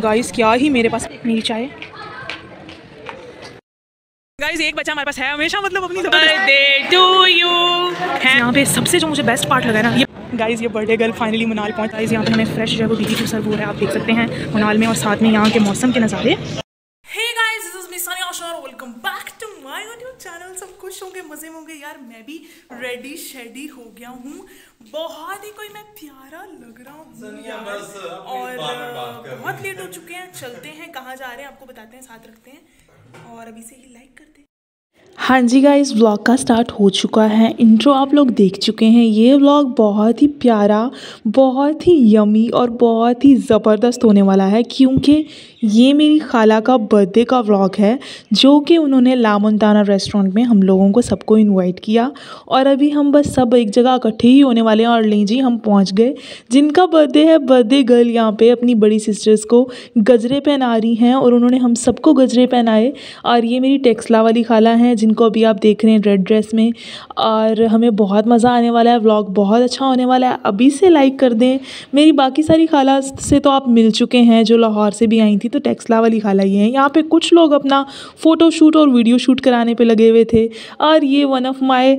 Guys क्या ही मेरे पास मेरी चाय। गाइस एक बच्चा हमारे पास है हमेशा, मतलब अपनी बर्थडे टू यू है। यहाँ पे सबसे जो मुझे बेस्ट पार्ट लगा ना, ये गाइस ये बर्थडे गर्ल फाइनली मनाल पहुँच। गाइस यहाँ पे हमें फ्रेश जो है वो BBQ सर्व हो रहा है, आप देख सकते हैं मनाल में, और साथ में यहाँ के मौसम के नज़ारे। Hey guys this is me Sunny Asha, welcome back to my YouTube channel. सब खुश होंगे, मजे में होंगे यार। मैं भी रेडी शेडी हो गया हूँ, बहुत ही कोई मैं प्यारा लग रहा हूँ और बहुत लेट हो चुके हैं। चलते हैं, कहाँ जा रहे हैं आपको बताते हैं, साथ रखते हैं और अभी से ही लाइक करते हैं। हाँ जी गाइस, व्लॉग का स्टार्ट हो चुका है। इंट्रो आप लोग देख चुके हैं। ये व्लॉग बहुत ही प्यारा, बहुत ही यमी और बहुत ही ज़बरदस्त होने वाला है, क्योंकि ये मेरी खाला का बर्थडे का व्लॉग है, जो कि उन्होंने ला मोंटाना रेस्टोरेंट में हम लोगों को सबको इनवाइट किया। और अभी हम बस सब एक जगह इकट्ठे ही होने वाले हैं और नहीं जी हम पहुंच गए। जिनका बर्थडे है, बर्थडे गर्ल यहाँ पे अपनी बड़ी सिस्टर्स को गजरे पहना रही हैं और उन्होंने हम सबको गजरे पहनाए। और ये मेरी टेक्सला वाली खाला हैं, जिनको अभी आप देख रहे हैं रेड ड्रेस में। और हमें बहुत मज़ा आने वाला है, व्लॉग बहुत अच्छा होने वाला है। अभी से लाइक कर दें। मेरी बाकी सारी खाला से तो आप मिल चुके हैं, जो लाहौर से भी आई थी, तो टेक्सला वाली खाला ये हैं। यहाँ पे कुछ लोग अपना फ़ोटो शूट और वीडियो शूट कराने पे लगे हुए थे। और ये वन ऑफ माय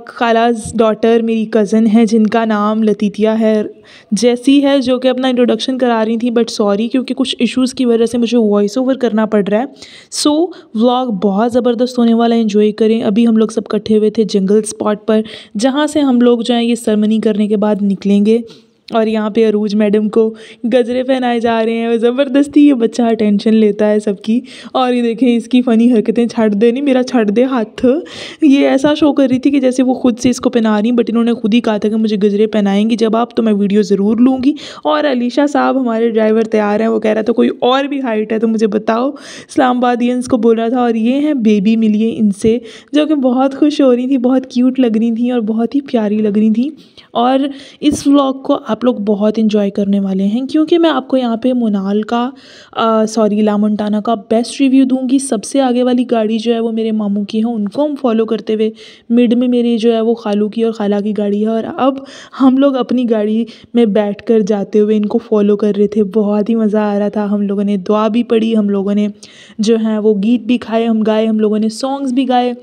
खालाज डॉटर मेरी कज़न है, जिनका नाम लतीतिया है, जैसी है, जो कि अपना इंट्रोडक्शन करा रही थी, बट सॉरी क्योंकि कुछ इश्यूज़ की वजह से मुझे वॉइस ओवर करना पड़ रहा है। सो व्लॉग बहुत ज़बरदस्त होने वाला है, एंजॉय करें। अभी हम लोग सब इकट्ठे हुए थे जंगल स्पॉट पर, जहाँ से हम लोग जो है ये सेरेमनी करने के बाद निकलेंगे। और यहाँ पे अरूज मैडम को गजरे पहनाए जा रहे हैं। ज़बरदस्ती ये बच्चा अटेंशन लेता है सबकी। और ये देखें इसकी फ़नी हरकतें, छड़ दे, नहीं मेरा छड़ दे हाथ। ये ऐसा शो कर रही थी कि जैसे वो खुद से इसको पहना रही, बट इन्होंने खुद ही कहा था कि मुझे गजरे पहनाएंगी जब आप, तो मैं वीडियो ज़रूर लूँगी। और अलीशा साहब हमारे ड्राइवर तैयार हैं। वो कह रहा था कोई और भी हाइट है तो मुझे बताओ, इस्लामाबादियंस को बोल रहा था। और ये हैं बेबी, मिलिए इनसे, जो कि बहुत खुश हो रही थी, बहुत क्यूट लग रही थी और बहुत ही प्यारी लग रही थी। और इस व्लॉग को आप लोग बहुत इन्जॉय करने वाले हैं, क्योंकि मैं आपको यहाँ पे मोनाल का ला मोंटाना का बेस्ट रिव्यू दूंगी। सबसे आगे वाली गाड़ी जो है वो मेरे मामू की है, उनको हम फॉलो करते हुए मिड में मेरी जो है वो खालू की और खाला की गाड़ी है। और अब हम लोग अपनी गाड़ी में बैठकर जाते हुए इनको फॉलो कर रहे थे। बहुत ही मज़ा आ रहा था। हम लोगों ने दुआ भी पढ़ी, हम लोगों ने जो है वो गीत भी खाए, हम गाए, हम लोगों ने सॉन्ग्स भी गाए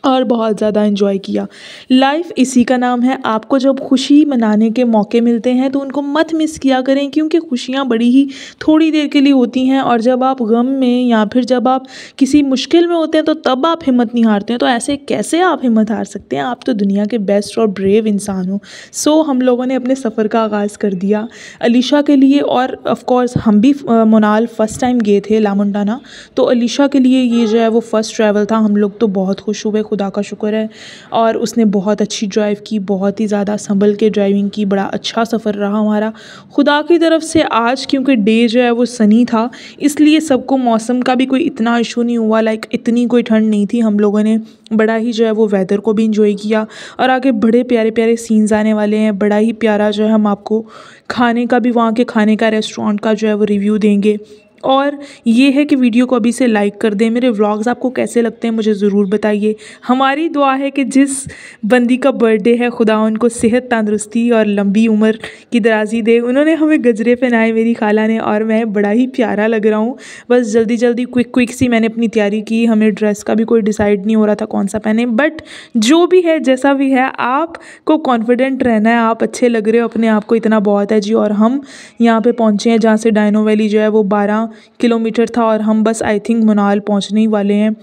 और बहुत ज़्यादा एंजॉय किया। लाइफ इसी का नाम है। आपको जब खुशी मनाने के मौके मिलते हैं तो उनको मत मिस किया करें, क्योंकि खुशियाँ बड़ी ही थोड़ी देर के लिए होती हैं। और जब आप गम में या फिर जब आप किसी मुश्किल में होते हैं तो तब आप हिम्मत नहीं हारते हैं। तो ऐसे कैसे आप हिम्मत हार सकते हैं? आप तो दुनिया के बेस्ट और ब्रेव इंसान हो। सो हम लोगों ने अपने सफ़र का आगाज़ कर दिया अलीशा के लिए। और ऑफकोर्स हम भी मोनाल फ़र्स्ट टाइम गए थे ला मोंटाना, तो अलीशा के लिए ये जो है वो फ़र्स्ट ट्रैवल था। हम लोग तो बहुत खुश हुए, खुदा का शुक्र है। और उसने बहुत अच्छी ड्राइव की, बहुत ही ज़्यादा संभल के ड्राइविंग की। बड़ा अच्छा सफ़र रहा हमारा खुदा की तरफ से। आज क्योंकि डे जो है वो सनी था, इसलिए सबको मौसम का भी कोई इतना इशू नहीं हुआ। लाइक इतनी कोई ठंड नहीं थी। हम लोगों ने बड़ा ही जो है वो वेदर को भी इंजॉय किया। और आगे बड़े प्यारे प्यारे सीन्स आने वाले हैं। बड़ा ही प्यारा जो है हम आपको खाने का भी, वहाँ के खाने का, रेस्टोरेंट का जो है वो रिव्यू देंगे। और ये है कि वीडियो को अभी से लाइक कर दें। मेरे व्लॉग्स आपको कैसे लगते हैं मुझे ज़रूर बताइए। हमारी दुआ है कि जिस बंदी का बर्थडे है, खुदा उनको सेहत, तंदुरुस्ती और लंबी उम्र की दराज़ी दे। उन्होंने हमें गजरे पहनाए मेरी खाला ने, और मैं बड़ा ही प्यारा लग रहा हूँ। बस जल्दी जल्दी क्विक सी मैंने अपनी तैयारी की। हमें ड्रेस का भी कोई डिसाइड नहीं हो रहा था कौन सा पहने, बट जो भी है, जैसा भी है, आपको कॉन्फिडेंट रहना है। आप अच्छे लग रहे हो, अपने आप को इतना बहुत है जी। और हम यहाँ पे पहुँचे हैं जहाँ से डायनो वैली जो है वो 12 किलोमीटर था, और हम बस आई थिंक मनाल पहुंचने ही वाले हैं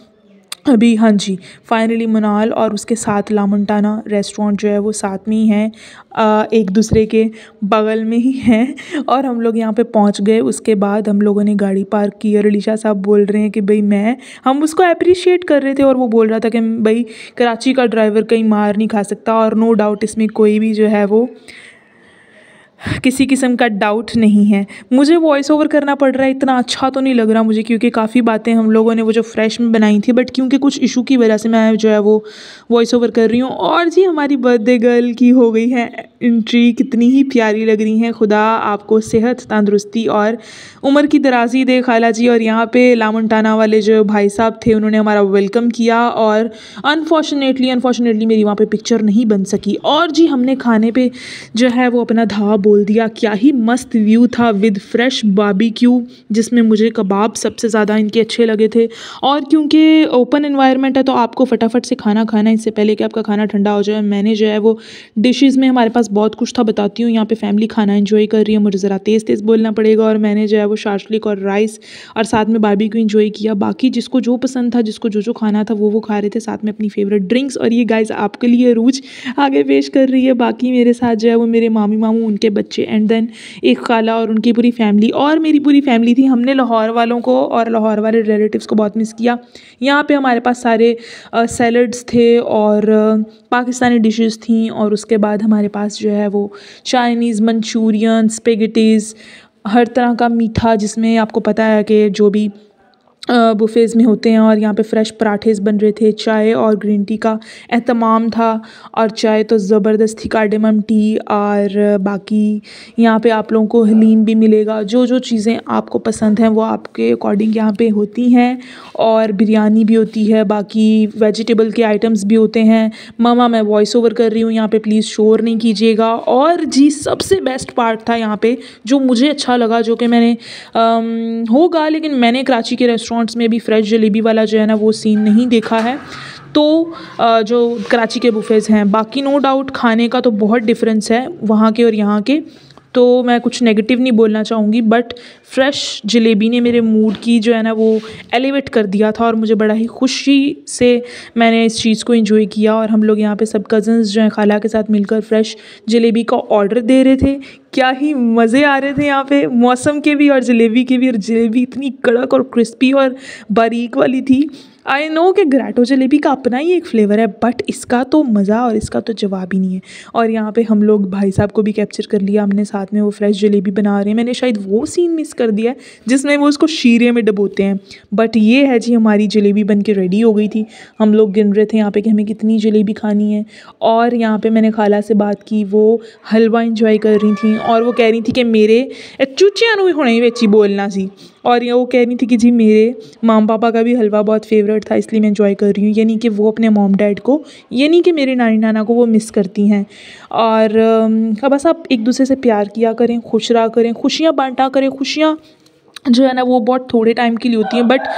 अभी। हाँ जी, फाइनली मनाल और उसके साथ ला मोंटाना रेस्टोरेंट जो है वो साथ में ही हैं, एक दूसरे के बगल में ही हैं। और हम लोग यहाँ पे पहुँच गए। उसके बाद हम लोगों ने गाड़ी पार्क की और अलीशा साहब बोल रहे हैं कि भाई हम उसको अप्रिशिएट कर रहे थे, और वो बोल रहा था कि भाई कराची का ड्राइवर कहीं मार नहीं खा सकता। और नो डाउट इसमें कोई भी जो है वो किसी किस्म का डाउट नहीं है। मुझे वॉइस ओवर करना पड़ रहा है, इतना अच्छा तो नहीं लग रहा मुझे, क्योंकि काफ़ी बातें हम लोगों ने वो जो फ्रेश में बनाई थी, बट क्योंकि कुछ इशू की वजह से मैं जो है वो वॉइस ओवर कर रही हूँ। और जी हमारी बर्थडे गर्ल की हो गई है एंट्री। कितनी ही प्यारी लग रही हैं। खुदा आपको सेहत, तंदुरुस्ती और उम्र की दराज़ी दे खाला जी। और यहाँ पे ला मोंटाना वाले जो भाई साहब थे, उन्होंने हमारा वेलकम किया। और अनफॉर्चुनेटली मेरी वहाँ पे पिक्चर नहीं बन सकी। और जी हमने खाने पे जो है वो अपना धावा बोल दिया। क्या ही मस्त व्यू था विद फ्रेश बारबेक्यू, जिसमें मुझे कबाब सबसे ज़्यादा इनके अच्छे लगे थे। और क्योंकि ओपन एनवायरनमेंट है तो आपको फटाफट से खाना खाना है इससे पहले कि आपका खाना ठंडा हो जाए। मैंने जो है वो डिशेज़ में हमारे पास बहुत कुछ था, बताती हूँ। यहाँ पे फैमिली खाना एंजॉय कर रही है, मुझे ज़रा तेज़ तेज़ बोलना पड़ेगा। और मैंने जो है वो शाशलिक और राइस और साथ में बारबेक्यू एंजॉय किया। बाकी जिसको जो पसंद था, जिसको जो जो खाना था वो खा रहे थे, साथ में अपनी फेवरेट ड्रिंक्स। और ये गाइस आपके लिए रूज आगे पेश कर रही है। बाकी मेरे साथ जो है वो मेरे मामी मामू, उनके बच्चे एंड देन एक खाला और उनकी पूरी फैमिली और मेरी पूरी फैमिली थी। हमने लाहौर वालों को और लाहौर वाले रिलेटिव्स को बहुत मिस किया। यहाँ पे हमारे पास सारे सैलड्स थे और पाकिस्तानी डिशेस थी, और उसके बाद हमारे पास जो है वो चाइनीज़, मंचूरियन, स्पेगेटीज़, हर तरह का मीठा, जिसमें आपको पता है कि जो भी बुफ़ेज़ में होते हैं। और यहाँ पे फ़्रेश पराठेज़ बन रहे थे, चाय और ग्रीन टी का एहतमाम था। और चाय तो ज़बरदस्त थी, कार्डेमम टी। और बाकी यहाँ पे आप लोगों को हलीम भी मिलेगा। जो जो चीज़ें आपको पसंद हैं वो आपके अकॉर्डिंग यहाँ पे होती हैं। और बिरयानी भी होती है, बाकी वेजिटेबल के आइटम्स भी होते हैं। मामा मैं वॉइस ओवर कर रही हूँ यहाँ पे, प्लीज़ शोर नहीं कीजिएगा। और जी सबसे बेस्ट पार्ट था यहाँ पे जो मुझे अच्छा लगा, जो कि मैंने होगा लेकिन मैंने कराची के रेस्टोरेंट्स में भी फ्रेश जलेबी वाला जो है ना वो सीन नहीं देखा है। तो जो कराची के बुफ़ेज़ हैं, बाकी नो डाउट खाने का तो बहुत डिफरेंस है वहाँ के और यहाँ के, तो मैं कुछ नेगेटिव नहीं बोलना चाहूँगी। बट फ्रेश जलेबी ने मेरे मूड की जो है ना वो एलिवेट कर दिया था, और मुझे बड़ा ही खुशी से मैंने इस चीज़ को एंजॉय किया। और हम लोग यहाँ पे सब कज़न्स जो हैं खाला के साथ मिलकर फ्रेश जलेबी का ऑर्डर दे रहे थे। क्या ही मज़े आ रहे थे यहाँ पे, मौसम के भी और जलेबी के भी। और जलेबी इतनी कड़क और क्रिस्पी और बारीक वाली थी। आई नो कि ग्रेटो जलेबी का अपना ही एक फ्लेवर है, बट इसका तो मज़ा और इसका तो जवाब ही नहीं है। और यहाँ पे हम लोग भाई साहब को भी कैप्चर कर लिया हमने, साथ में वो फ्रेश जलेबी बना रहे हैं। मैंने शायद वो सीन मिस कर दिया है जिसमें वो उसको शीरे में डबोते हैं। बट ये है जी, हमारी जलेबी बन के रेडी हो गई थी। हम लोग गिन रहे थे यहाँ पे कि हमें कितनी जलेबी खानी है। और यहाँ पे मैंने खाला से बात की, वो हलवा इंजॉय कर रही थी। और वो कह रही थी कि मेरे चूचियां नूं हुणे विच ही बोलना सी। और ये वो कह रही थी कि जी मेरे माम पापा का भी हलवा बहुत फेवरेट था, इसलिए मैं इंजॉय कर रही हूँ। यानी कि वो अपने मॉम डैड को, यानी कि मेरे नानी नाना को वो मिस करती हैं। और बस आप एक दूसरे से प्यार किया करें, खुश रहा करें, खुशियाँ बांटा करें। खुशियाँ जो है ना वो बहुत थोड़े टाइम के लिए होती हैं, बट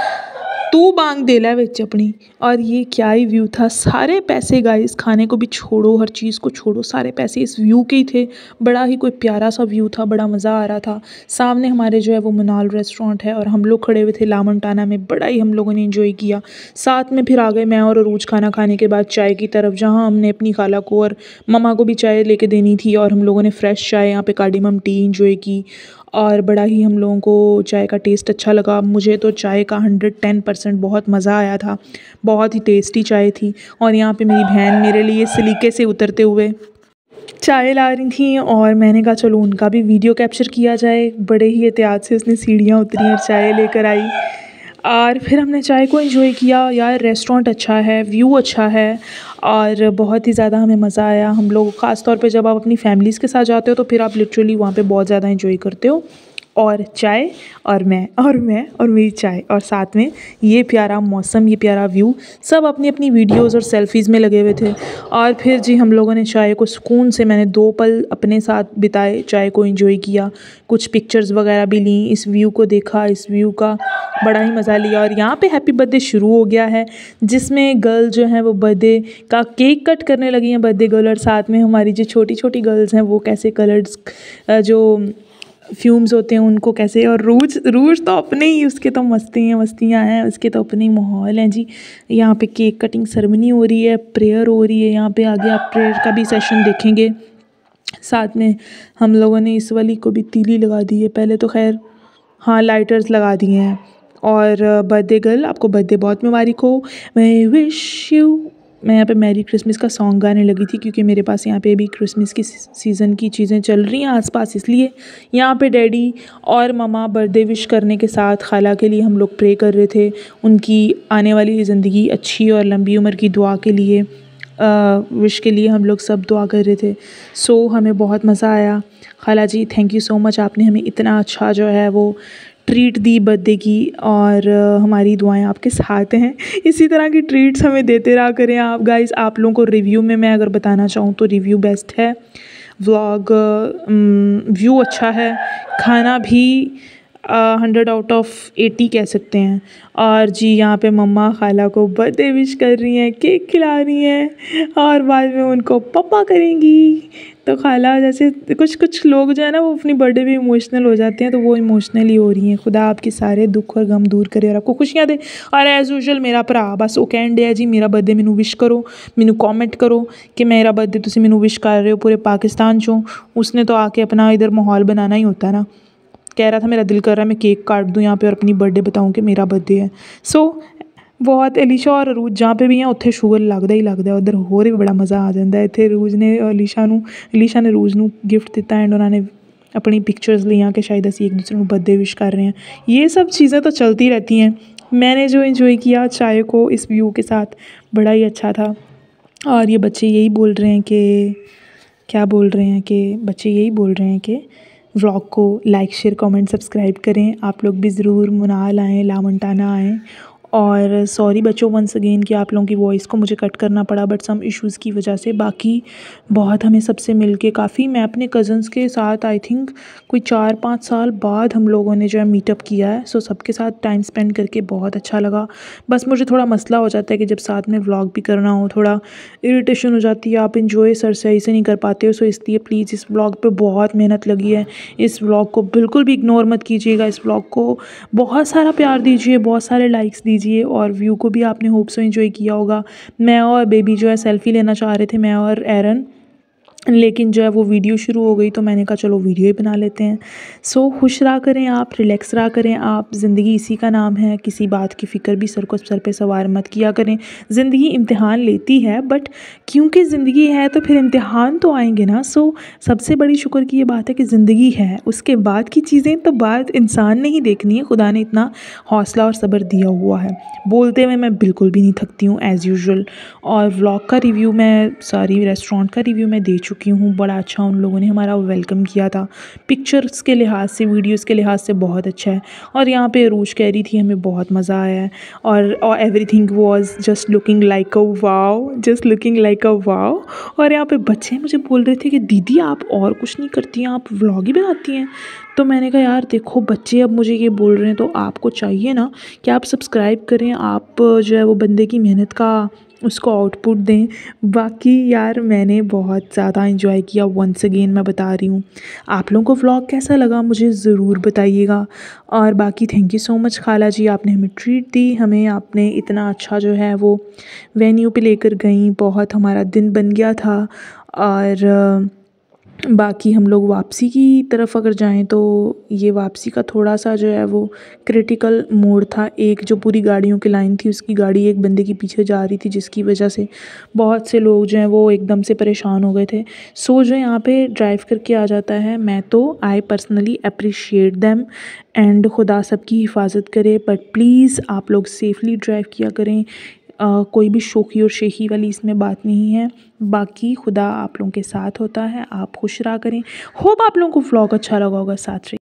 तू बांग देला विच अपनी। और ये क्या ही व्यू था। सारे पैसे गाइस, खाने को भी छोड़ो, हर चीज़ को छोड़ो, सारे पैसे इस व्यू के ही थे। बड़ा ही कोई प्यारा सा व्यू था, बड़ा मज़ा आ रहा था। सामने हमारे जो है वो मनाल रेस्टोरेंट है और हम लोग खड़े हुए थे लामंटाना में। बड़ा ही हम लोगों ने एंजॉय किया। साथ में फिर आ गए मैं और अरूज खाना खाने के बाद चाय की तरफ, जहाँ हमने अपनी खाला को और ममा को भी चाय लेके देनी थी। और हम लोगों ने फ्रेश चाय यहाँ पे कार्डेमम टी एंजॉय की। और बड़ा ही हम लोगों को चाय का टेस्ट अच्छा लगा। मुझे तो चाय का 110% बहुत मज़ा आया था। बहुत ही टेस्टी चाय थी। और यहाँ पे मेरी बहन मेरे लिए सलीके से उतरते हुए चाय ला रही थी, और मैंने कहा चलो उनका भी वीडियो कैप्चर किया जाए। बड़े ही एहतियात से उसने सीढ़ियाँ उतरी और चाय लेकर आई। और फिर हमने चाय को एंजॉय किया। यार रेस्टोरेंट अच्छा है, व्यू अच्छा है, और बहुत ही ज़्यादा हमें मज़ा आया। हम लोग ख़ास तौर पे जब आप अपनी फैमिलीज़ के साथ जाते हो तो फिर आप लिटरली वहाँ पे बहुत ज़्यादा एंजॉय करते हो। और चाय और मैं और मेरी चाय, और साथ में ये प्यारा मौसम, ये प्यारा व्यू, सब अपनी अपनी वीडियोज़ और सेल्फ़ीज़ में लगे हुए थे। और फिर जी हम लोगों ने चाय को सुकून से, मैंने 2 पल अपने साथ बिताए, चाय को एंजॉय किया, कुछ पिक्चर्स वगैरह भी ली, इस व्यू को देखा, इस व्यू का बड़ा ही मज़ा लिया। और यहाँ पे हैप्पी बर्थडे शुरू हो गया है, जिसमें गर्ल जो हैं वो बर्थडे का केक कट करने लगी हैं, बर्थडे गर्ल। और साथ में हमारी जो छोटी छोटी गर्ल्स हैं वो कैसे कलर्स जो फ्यूम्स होते हैं उनको कैसे, और रूज तो अपने ही, उसके तो मस्तियाँ हैं, उसके तो अपने ही माहौल हैं जी। यहाँ पे केक कटिंग सेरेमनी हो रही है, प्रेयर हो रही है। यहाँ पे आगे आप प्रेयर का भी सेशन देखेंगे। साथ में हम लोगों ने इस वाली को भी तीली लगा दी है, पहले तो खैर हाँ लाइटर्स लगा दिए हैं। और बर्थडे गर्ल, आपको बर्थडे बहुत मुबारक हो। मैं विश यू, मैं यहाँ पे मैरी क्रिसमस का सॉन्ग गाने लगी थी क्योंकि मेरे पास यहाँ पे भी क्रिसमस की सीज़न की चीज़ें चल रही हैं आसपास, इसलिए यहाँ पे डैडी और ममा बर्थडे विश करने के साथ खाला के लिए हम लोग प्रे कर रहे थे, उनकी आने वाली ज़िंदगी अच्छी और लंबी उम्र की दुआ के लिए, विश के लिए हम लोग सब दुआ कर रहे थे। सो हमें बहुत मज़ा आया। खाला जी थैंक यू सो मच, आपने हमें इतना अच्छा जो है वो ट्रीट दी बर्थडे की, और हमारी दुआएं आपके साथ हैं। इसी तरह की ट्रीट्स हमें देते रहा करें आप गाइस। आप लोगों को रिव्यू में मैं अगर बताना चाहूँ तो रिव्यू बेस्ट है। व्लॉग व्यू अच्छा है, खाना भी 100 आउट ऑफ 80 कह सकते हैं। और जी यहाँ पे मम्मा खाला को बर्थडे विश कर रही हैं, केक खिला रही हैं और बाद में उनको पापा करेंगी। तो खाला जैसे कुछ लोग जो है ना वो अपनी बर्थडे पे इमोशनल हो जाते हैं, तो वो इमोशनली हो रही हैं। खुदा आपके सारे दुख और गम दूर करे और आपको खुशियाँ दे। और एज़ यूजुअल मेरा भरा बस वो कहन दिया जी मेरा बर्थडे मैनू विश करो, मैनू कॉमेंट करो कि मेरा बर्थडे तुसी मैनू विश कर रहे हो पूरे पाकिस्तान चों। उसने तो आके अपना इधर माहौल बनाना ही होता है ना। कह रहा था मेरा दिल कर रहा है मैं केक काट दूँ यहाँ पे और अपनी बर्थडे बताऊँ कि मेरा बर्थडे है। सो बहुत अलीशा और अरूज जहाँ पे भी हैं उत्थे शुगर लगता ही लगता है, उधर होर भी बड़ा मज़ा आ जाता है। इतने रूज ने अलीशा ने रूज नू गिफ्ट दिता एंड उन्होंने अपनी पिक्चर्स लिया कि शायद असी एक दूसरे को बर्थडे विश कर रहे हैं। ये सब चीज़ें तो चलती रहती हैं। मैंने जो इन्जॉय किया चाय को इस व्यू के साथ बड़ा ही अच्छा था। और ये बच्चे यही बोल रहे हैं कि क्या बोल रहे हैं कि बच्चे यही बोल रहे हैं कि व्लॉग को लाइक शेयर कमेंट सब्सक्राइब करें। आप लोग भी ज़रूर मुनाल आएँ, लामंटाना आएँ। और सॉरी बच्चों वंस अगेन कि आप लोगों की वॉइस को मुझे कट करना पड़ा बट सम इश्यूज़ की वजह से। बाकी बहुत हमें सबसे मिल के काफ़ी, मैं अपने कज़न्स के साथ आई थिंक कोई 4-5 साल बाद हम लोगों ने जो है मीटअप किया है। सो सबके साथ टाइम स्पेंड करके बहुत अच्छा लगा। बस मुझे थोड़ा मसला हो जाता है कि जब साथ में व्लॉग भी करना हो थोड़ा इरिटेशन हो जाती है, आप इन्जॉय सही से नहीं कर पाते हो। सो इसलिए प्लीज़ इस व्लॉग पे बहुत मेहनत लगी है। इस व्लॉग को बिल्कुल भी इग्नोर मत कीजिएगा। इस व्लॉग को बहुत सारा प्यार दीजिए, बहुत सारे लाइक्स दीजिए। और व्यू को भी आपने होप सो एंजॉय किया होगा। मैं और बेबी जो है सेल्फ़ी लेना चाह रहे थे, मैं और एरन, लेकिन जो है वो वीडियो शुरू हो गई तो मैंने कहा चलो वीडियो ही बना लेते हैं। सो खुश रहा करें आप, रिलैक्स रहा करें आप। ज़िंदगी इसी का नाम है, किसी बात की फ़िक्र भी सर पे सवार मत किया करें। ज़िंदगी इम्तिहान लेती है बट क्योंकि ज़िंदगी है तो फिर इम्तिहान तो आएंगे ना। सो सबसे बड़ी शुक्र की ये बात है कि ज़िंदगी है, उसके बाद की चीज़ें तो बात इंसान ने ही देखनी है। खुदा ने इतना हौसला और सब्र दिया हुआ है। बोलते हुए मैं बिल्कुल भी नहीं थकती हूँ एज़ यूजुअल। और व्लॉग का रिव्यू मैं रेस्टोरेंट का रिव्यू मैं दे चुकी हूँ। बड़ा अच्छा उन लोगों ने हमारा वेलकम किया था, पिक्चर्स के लिहाज से, वीडियोस के लिहाज से बहुत अच्छा है। और यहाँ पे अरूज कह रही थी हमें बहुत मज़ा आया है और everything was just looking like a wow, just looking like a wow. और यहाँ पे बच्चे मुझे बोल रहे थे कि दीदी आप और कुछ नहीं करती हैं, आप व्लॉग ही बनाती हैं। तो मैंने कहा यार देखो बच्चे अब मुझे ये बोल रहे हैं तो आपको चाहिए ना कि आप सब्सक्राइब करें, आप जो है वो बंदे की मेहनत का उसको आउटपुट दें। बाकी यार मैंने बहुत ज़्यादा एंजॉय किया, वंस अगेन मैं बता रही हूँ। आप लोगों को व्लॉग कैसा लगा मुझे ज़रूर बताइएगा। और बाकी थैंक यू सो मच खाला जी, आपने हमें ट्रीट दी, हमें आपने इतना अच्छा जो है वो वेन्यू पे लेकर गई, बहुत हमारा दिन बन गया था। और बाकी हम लोग वापसी की तरफ अगर जाएं तो ये वापसी का थोड़ा सा जो है वो क्रिटिकल मोड़ था। एक जो पूरी गाड़ियों की लाइन थी उसकी गाड़ी एक बंदे के पीछे जा रही थी जिसकी वजह से बहुत से लोग जो हैं वो एकदम से परेशान हो गए थे। सो जो यहाँ पे ड्राइव करके आ जाता है, मैं तो I personally appreciate them and खुदा सबकी हिफाजत करे। बट प्लीज़ आप लोग सेफली ड्राइव किया करें। कोई भी शोखी और शेखी वाली इसमें बात नहीं है। बाकी खुदा आप लोगों के साथ होता है, आप खुश रहा करें। होप आप लोगों को व्लॉग अच्छा लगा होगा। साथ रहिए।